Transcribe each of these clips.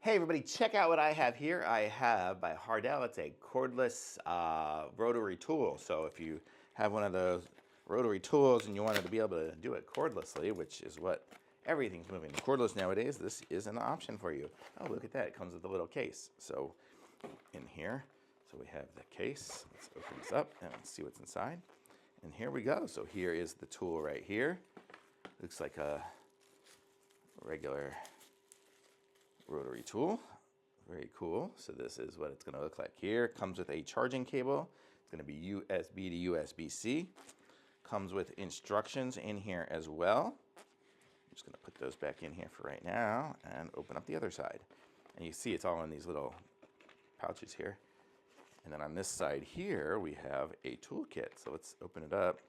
Hey everybody, check out what I have here. I have by HARDELL, it's a cordless rotary tool. So if you have one of those rotary tools and you wanted to be able to do it cordlessly, which is what everything's moving cordless nowadays, this is an option for you. Oh, look at that, it comes with a little case. So in here, so we have the case. Let's open this up and see what's inside. And here we go. So here is the tool right here. Looks like a regular rotary tool. Very cool. So this is what it's going to look like here. Comes with a charging cable. It's going to be USB to USB-C. Comes with instructions in here as well. I'm just going to put those back in here for right now and open up the other side. And you see it's all in these little pouches here. And then on this side here, we have a toolkit. So let's open it up.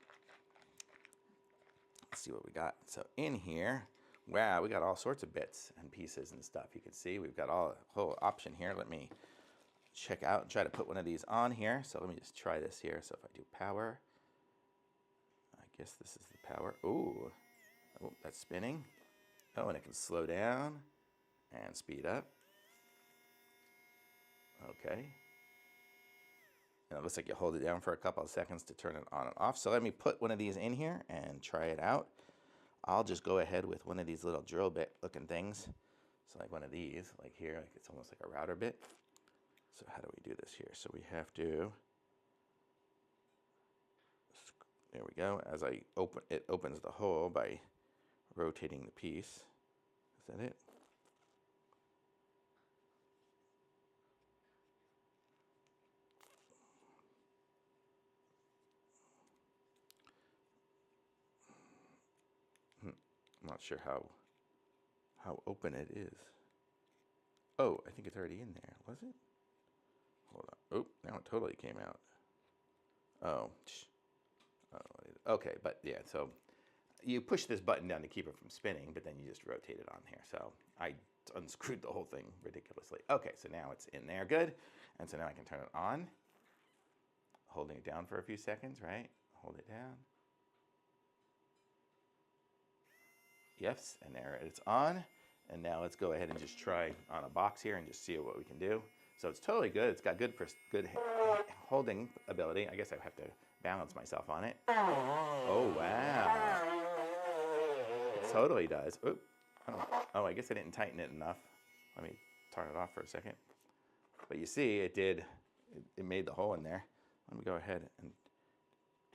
Let's see what we got. So in here, wow, we got all sorts of bits and pieces and stuff. You can see we've got a whole option here. Let me check out and try to put one of these on here. So let me just try this here. So if I do power, I guess this is the power. Ooh, oh, that's spinning. Oh, and it can slow down and speed up. Okay. And it looks like you hold it down for a couple of seconds to turn it on and off. So let me put one of these in here and try it out. I'll just go ahead with one of these little drill bit looking things. So like one of these, like here, like it's almost like a router bit. So how do we do this here? So we have to, there we go. As I open, it opens the hole by rotating the piece. Is that it? I'm not sure how open it is. Oh, I think it's already in there. Was it? Hold on. Oh, now it totally came out. Oh. Okay, but yeah, so you push this button down to keep it from spinning, but then you just rotate it on here. So I unscrewed the whole thing ridiculously. Okay, so now it's in there good. And so now I can turn it on. Holding it down for a few seconds, right? Hold it down. Yes, and there it's on. And now let's go ahead and just try on a box here and just see what we can do. So it's totally good. It's got good holding ability. I guess I have to balance myself on it. Oh, wow. It totally does. Oop. Oh, I guess I didn't tighten it enough. Let me turn it off for a second. But you see, it did. It made the hole in there. Let me go ahead and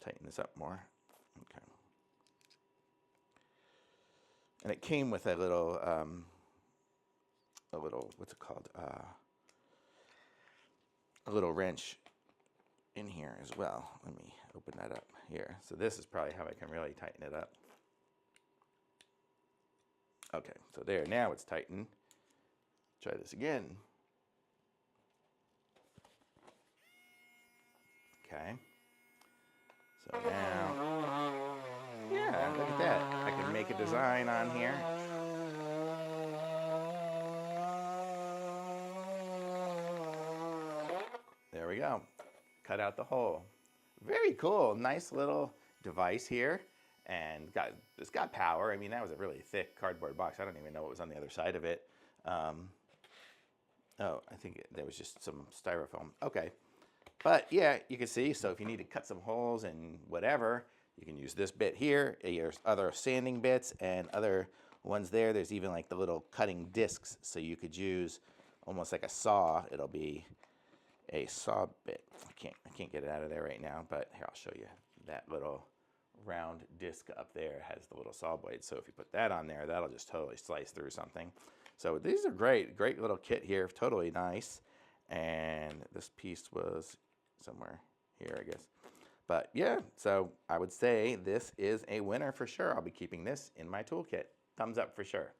tighten this up more. Okay. And it came with a little, what's it called? A little wrench in here as well. Let me open that up here. So this is probably how I can really tighten it up. Okay, so there, now it's tightened. Try this again. Okay. So now, yeah, look at that. I can make a design on here. There we go. Cut out the hole. Very cool. Nice little device here. And it's got power. I mean, that was a really thick cardboard box. I don't even know what was on the other side of it. Oh, I think there was just some styrofoam. Okay. But yeah, you can see, so if you need to cut some holes and whatever, you can use this bit here. There's other sanding bits and other ones there. There's even like the little cutting discs. So you could use almost like a saw. It'll be a saw bit. I can't get it out of there right now, but here, I'll show you. That little round disc up there has the little saw blade. So if you put that on there, that'll just totally slice through something. So these are great little kit here, totally nice. And this piece was somewhere here, I guess. But yeah, so I would say this is a winner for sure. I'll be keeping this in my toolkit. Thumbs up for sure.